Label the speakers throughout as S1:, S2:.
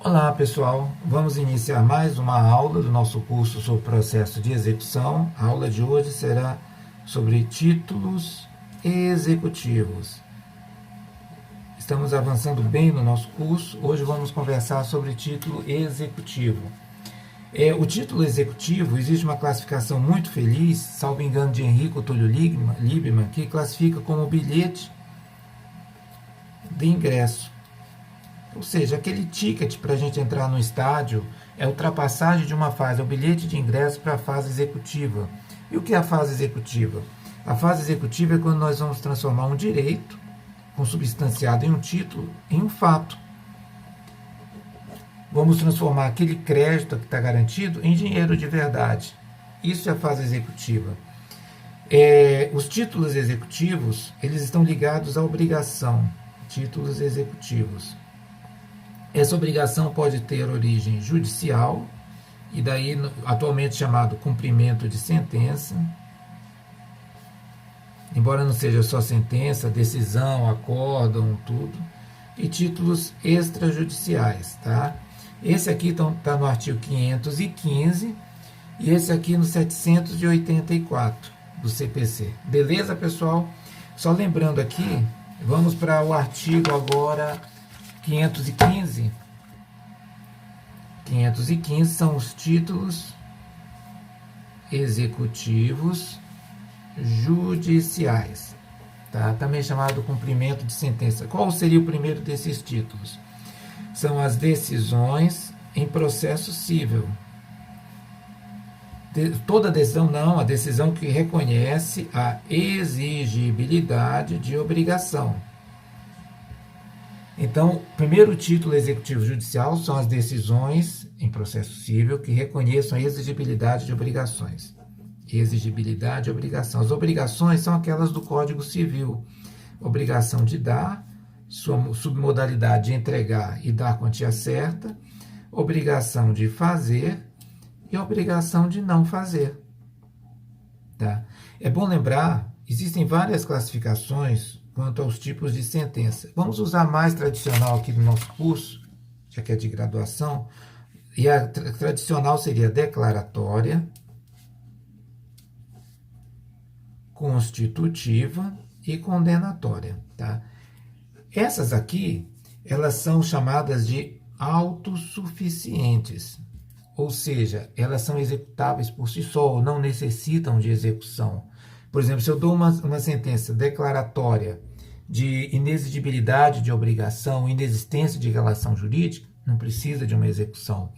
S1: Olá pessoal, vamos iniciar mais uma aula do nosso curso sobre processo de execução. A aula de hoje será sobre títulos executivos. Estamos avançando bem no nosso curso. Hoje vamos conversar sobre título executivo. O título executivo, existe uma classificação muito feliz, salvo engano, de Enrico Túlio Liebman, que classifica como bilhete de ingresso. Ou seja, aquele ticket para a gente entrar no estádio é a ultrapassagem de uma fase, é o bilhete de ingresso para a fase executiva. E o que é a fase executiva? A fase executiva é quando nós vamos transformar um direito, consubstanciado em um título, em um fato. Vamos transformar aquele crédito que está garantido em dinheiro de verdade. Isso é a fase executiva. Os títulos executivos, eles estão ligados à obrigação. Títulos executivos. Essa obrigação pode ter origem judicial, e daí atualmente chamado cumprimento de sentença, embora não seja só sentença, decisão, acórdão, tudo, e títulos extrajudiciais, tá? Esse aqui está no artigo 515 e esse aqui no 784 do CPC. Beleza, pessoal? Só lembrando aqui, vamos para o artigo agora 515. 515 são os títulos executivos judiciais, tá? Também chamado cumprimento de sentença. Qual seria o primeiro desses títulos? São as decisões em processo cível. Toda decisão não, a decisão que reconhece a exigibilidade de obrigação. Então, o primeiro título executivo judicial são as decisões em processo cível que reconheçam a exigibilidade de obrigações. Exigibilidade e obrigação. As obrigações são aquelas do Código Civil. Obrigação de dar, sua submodalidade de entregar e dar quantia certa, obrigação de fazer e obrigação de não fazer. Tá? É bom lembrar, existem várias classificações quanto aos tipos de sentença. Vamos usar a mais tradicional aqui do nosso curso, já que é de graduação, e a tradicional seria declaratória, constitutiva e condenatória. Tá? Essas aqui, elas são chamadas de autossuficientes, ou seja, elas são executáveis por si só, ou não necessitam de execução. Por exemplo, se eu dou uma sentença declaratória de inexigibilidade de obrigação, inexistência de relação jurídica, não precisa de uma execução.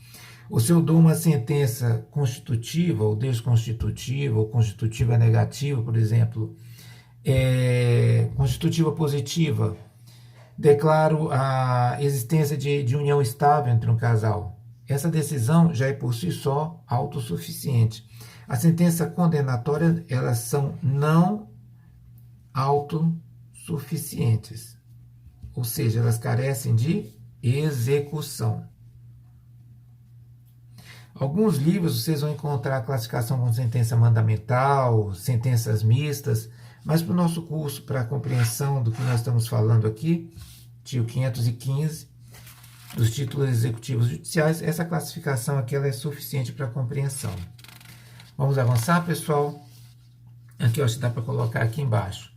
S1: Ou se eu dou uma sentença constitutiva, ou desconstitutiva, ou constitutiva negativa, por exemplo, constitutiva positiva, declaro a existência de união estável entre um casal. Essa decisão já é por si só autossuficiente. A sentença condenatória, elas são não autossuficientes, ou seja, elas carecem de execução. Alguns livros vocês vão encontrar a classificação com sentença mandamental, sentenças mistas, mas para o nosso curso, para a compreensão do que nós estamos falando aqui, artigo 515, dos títulos executivos judiciais, essa classificação aqui ela é suficiente para a compreensão. Vamos avançar, pessoal? Aqui, ó, dá para colocar aqui embaixo.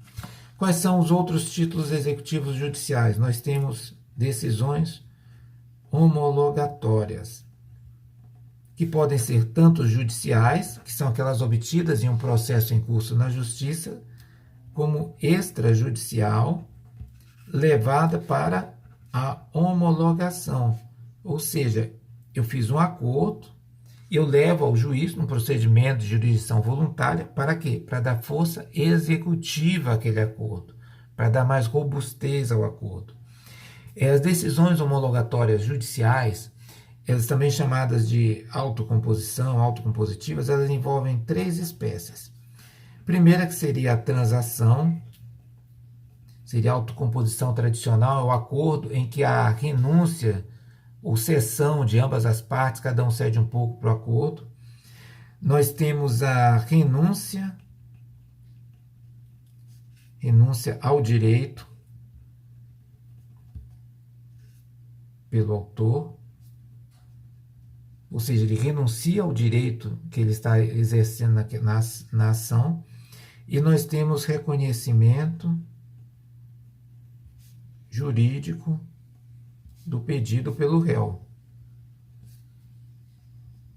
S1: Quais são os outros títulos executivos judiciais? Nós temos decisões homologatórias, que podem ser tanto judiciais, que são aquelas obtidas em um processo em curso na justiça, como extrajudicial, levada para a homologação. Ou seja, eu fiz um acordo, eu levo ao juiz num procedimento de jurisdição voluntária, para quê? Para dar força executiva àquele acordo, para dar mais robustez ao acordo. As decisões homologatórias judiciais, elas também chamadas de autocomposição, autocompositivas, elas envolvem três espécies. Primeira que seria a transação, seria a autocomposição tradicional, é o acordo em que a renúncia ou cessão de ambas as partes, cada um cede um pouco para o acordo. Nós temos a renúncia ao direito pelo autor, ou seja, ele renuncia ao direito que ele está exercendo na ação, e nós temos reconhecimento jurídico do pedido pelo réu.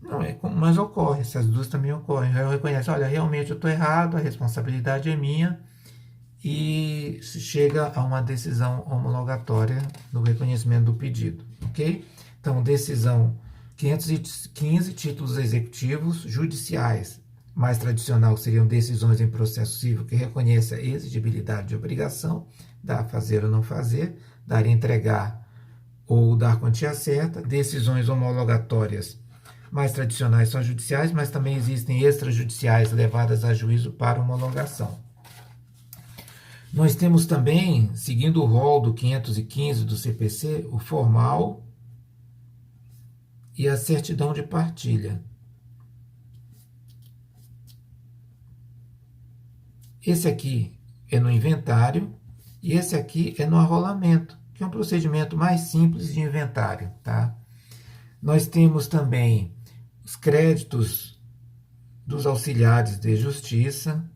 S1: Não é, mas ocorre, essas duas também ocorrem. O réu reconhece, olha, realmente eu estou errado, a responsabilidade é minha, e se chega a uma decisão homologatória do reconhecimento do pedido, ok? Então, decisão 515 títulos executivos judiciais. Mais tradicional seriam decisões em processo civil que reconheça a exigibilidade de obrigação, dar, fazer ou não fazer, dar e entregar ou dar quantia certa. Decisões homologatórias mais tradicionais são judiciais, mas também existem extrajudiciais levadas a juízo para homologação. Nós temos também, seguindo o rol do 515 do CPC, o formal e a certidão de partilha. Esse aqui é no inventário e esse aqui é no arrolamento, que é um procedimento mais simples de inventário, tá? Nós temos também os créditos dos auxiliares de justiça.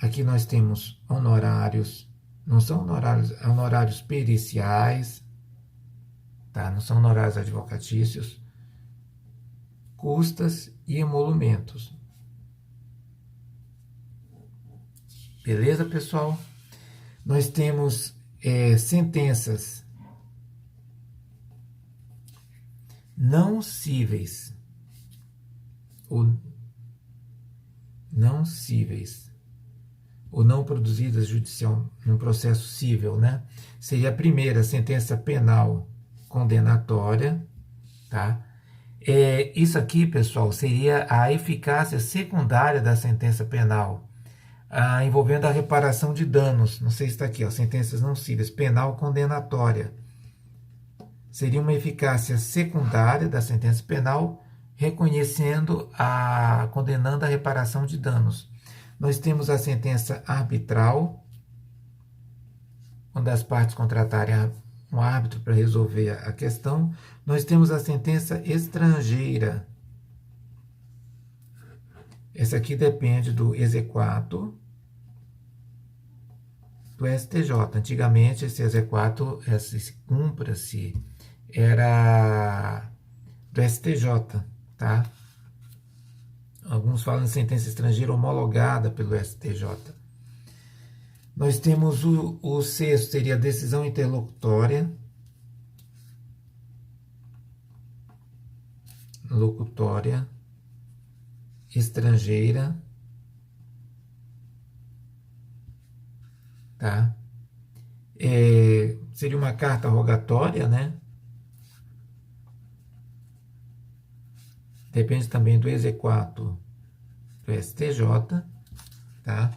S1: Aqui nós temos honorários, não são honorários periciais, tá? Não são honorários advocatícios, custas e emolumentos. Beleza, pessoal? Nós temos sentenças não cíveis, ou não produzidas judicial num processo cível, né? Seria a primeira sentença penal condenatória, tá? Isso aqui, pessoal, seria a eficácia secundária da sentença penal, envolvendo a reparação de danos. Não sei se está aqui, ó, sentenças não cíveis, penal condenatória. Seria uma eficácia secundária da sentença penal, condenando a reparação de danos. Nós temos a sentença arbitral, quando as partes contratarem um árbitro para resolver a questão. Nós temos a sentença estrangeira. Essa aqui depende do exequatur do STJ. Antigamente, esse exequatur, esse cumpra-se, era do STJ, tá? Alguns falam de sentença estrangeira homologada pelo STJ. Nós temos o sexto, seria a decisão interlocutória. Locutória estrangeira, tá? Seria uma carta rogatória, né? Depende também do exequatur do STJ, tá?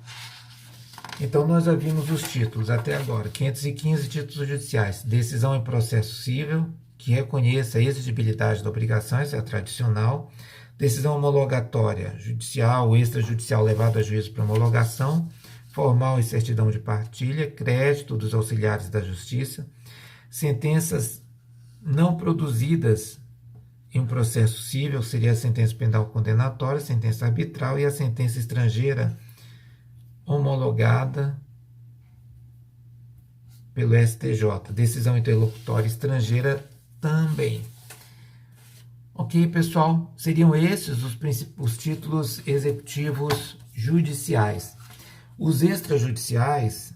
S1: Então, nós já vimos os títulos até agora, 515 títulos judiciais, decisão em processo cível, que reconheça a exigibilidade da obrigação, essa é a tradicional, decisão homologatória, judicial ou extrajudicial levado a juízo para homologação, formal e certidão de partilha, crédito dos auxiliares da justiça, sentenças não produzidas em um processo cível, seria a sentença penal condenatória, sentença arbitral e a sentença estrangeira homologada pelo STJ. Decisão interlocutória estrangeira também. Ok, pessoal? Seriam esses os títulos executivos judiciais. Os extrajudiciais,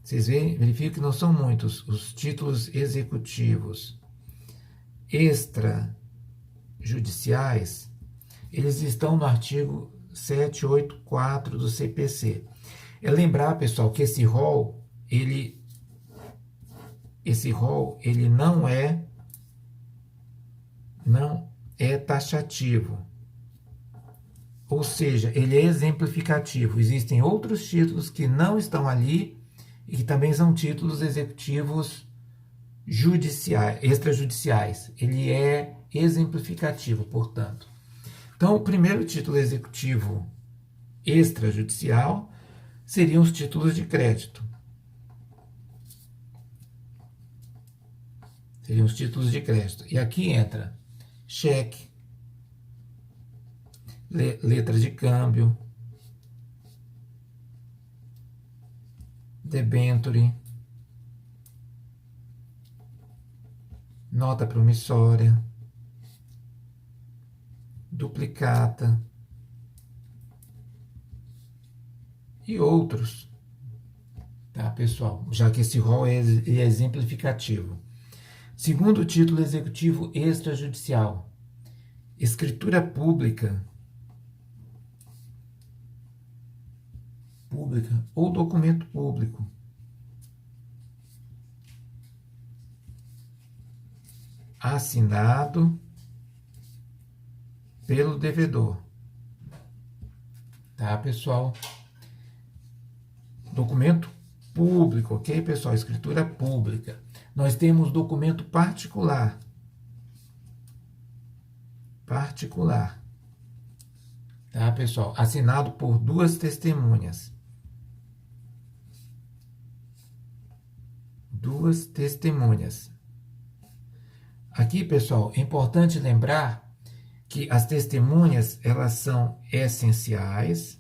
S1: vocês verificam que não são muitos. Os títulos executivos extrajudiciais, eles estão no artigo 784 do CPC. É lembrar, pessoal, que esse rol não é taxativo. Ou seja, ele é exemplificativo. Existem outros títulos que não estão ali e que também são títulos executivos judiciais, extrajudiciais. Ele é exemplificativo, portanto. Então, o primeiro título executivo extrajudicial seriam os títulos de crédito. Seriam os títulos de crédito. E aqui entra cheque, letra de câmbio, debênture, nota promissória, duplicata e outros, tá, pessoal? Já que esse rol é exemplificativo. Segundo título executivo extrajudicial, escritura pública ou documento público assinado pelo devedor. Tá, pessoal? Documento público, ok, pessoal? Escritura pública. Nós temos documento particular. Particular. Tá, pessoal? Assinado por duas testemunhas. Duas testemunhas. Aqui, pessoal, é importante lembrar que as testemunhas, elas são essenciais,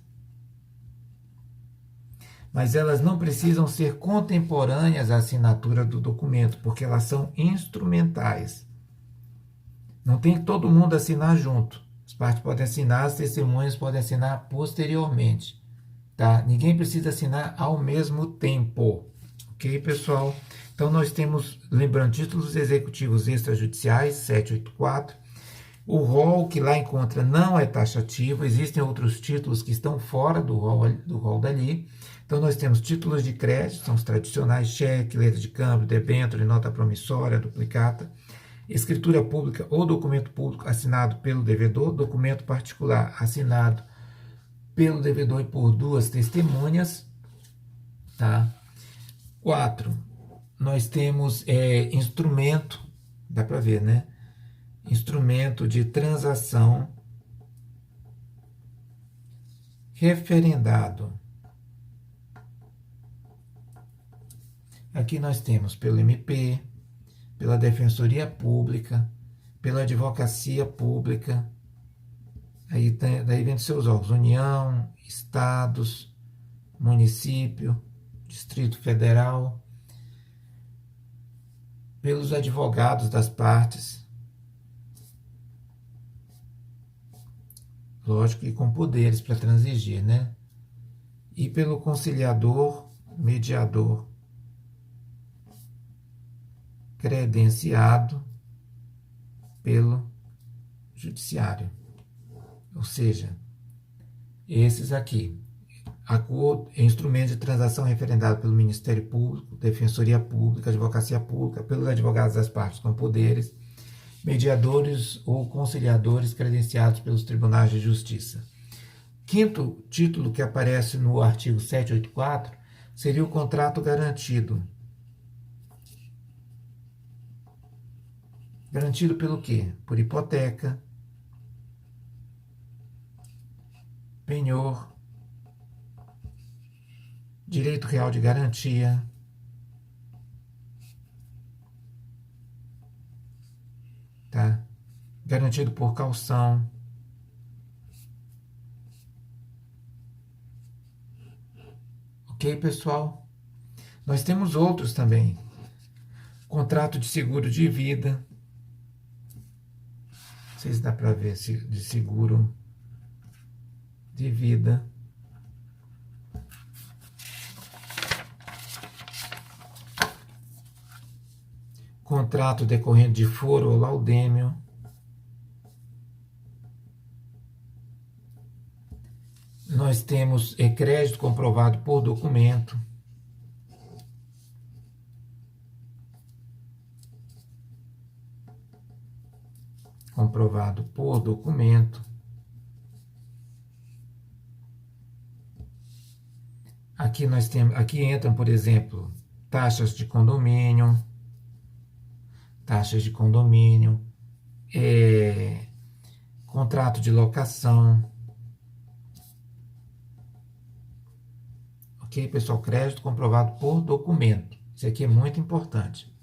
S1: mas elas não precisam ser contemporâneas à assinatura do documento, porque elas são instrumentais. Não tem que todo mundo assinar junto. As partes podem assinar, as testemunhas podem assinar posteriormente. Tá? Ninguém precisa assinar ao mesmo tempo. Ok, pessoal? Então, nós temos, lembrando, títulos executivos extrajudiciais, 784. O rol que lá encontra não é taxativo, existem outros títulos que estão fora do rol dali. Então, nós temos títulos de crédito, são os tradicionais, cheque, letra de câmbio, debênture, nota promissória, duplicata, escritura pública ou documento público assinado pelo devedor, documento particular assinado pelo devedor e por duas testemunhas. Tá? 4. Nós temos instrumento, dá para ver, né? Instrumento de transação referendado. Aqui nós temos pelo MP, pela Defensoria Pública, pela Advocacia Pública, daí vem dos seus órgãos, União, Estados, Município, Distrito Federal, pelos advogados das partes, lógico, e com poderes para transigir, né? E pelo conciliador, mediador, credenciado pelo judiciário. Ou seja, esses aqui, acordo, instrumento de transação referendado pelo Ministério Público, Defensoria Pública, Advocacia Pública, pelos advogados das partes com poderes, mediadores ou conciliadores credenciados pelos tribunais de justiça. Quinto título que aparece no artigo 784 seria o contrato garantido. Garantido pelo quê? Por hipoteca, penhor, direito real de garantia, tá? Garantido por caução, ok, pessoal? Nós temos outros também. Contrato de seguro de vida. Não sei se dá para ver, de seguro de vida. Contrato decorrente de foro ou laudêmio. Nós temos crédito comprovado por documento. Comprovado por documento. Aqui nós temos, aqui entram, por exemplo, taxas de condomínio, contrato de locação. Ok, pessoal? Crédito comprovado por documento. Isso aqui é muito importante.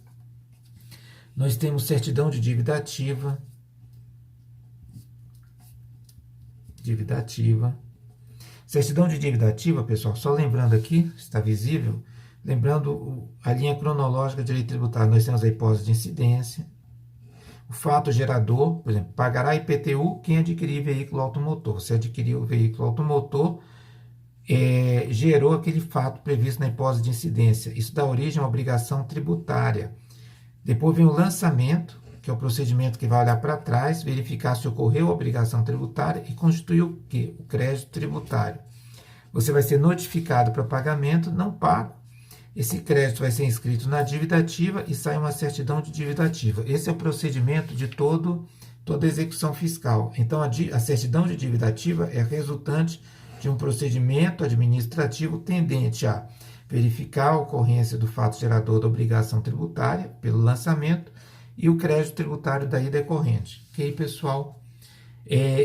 S1: Nós temos certidão de dívida ativa. Dívida ativa. Certidão de dívida ativa, pessoal, só lembrando aqui, está visível, lembrando a linha cronológica de direito tributário, nós temos a hipótese de incidência, o fato gerador, por exemplo, pagará IPTU quem adquirir veículo automotor. Você adquiriu o veículo automotor, gerou aquele fato previsto na hipótese de incidência. Isso dá origem a uma obrigação tributária. Depois vem o lançamento, que é o procedimento que vai olhar para trás, verificar se ocorreu a obrigação tributária e constitui o quê? O crédito tributário. Você vai ser notificado para pagamento, não pago. Esse crédito vai ser inscrito na dívida ativa e sai uma certidão de dívida ativa. Esse é o procedimento de toda execução fiscal. Então, a certidão de dívida ativa é resultante de um procedimento administrativo tendente a verificar a ocorrência do fato gerador da obrigação tributária pelo lançamento e o crédito tributário daí decorrente. Ok, pessoal?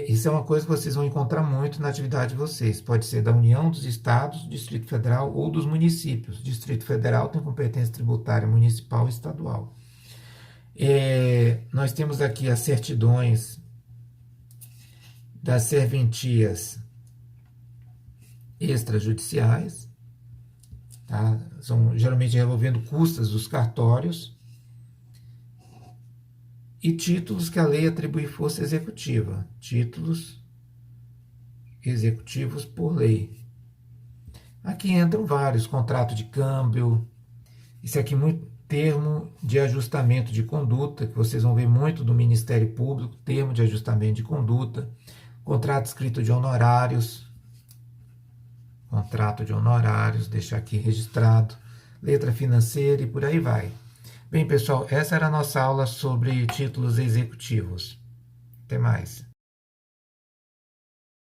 S1: Isso é uma coisa que vocês vão encontrar muito na atividade de vocês. Pode ser da União, dos Estados, Distrito Federal ou dos municípios. Distrito Federal tem competência tributária municipal e estadual. Nós temos aqui as certidões das serventias extrajudiciais, tá? São geralmente revolvendo custas dos cartórios, e títulos que a lei atribui força executiva, títulos executivos por lei. Aqui entram vários, contrato de câmbio, isso aqui muito termo de ajustamento de conduta, que vocês vão ver muito do Ministério Público, termo de ajustamento de conduta, contrato escrito de honorários, deixar aqui registrado, letra financeira e por aí vai. Bem, pessoal, essa era a nossa aula sobre títulos executivos. Até mais.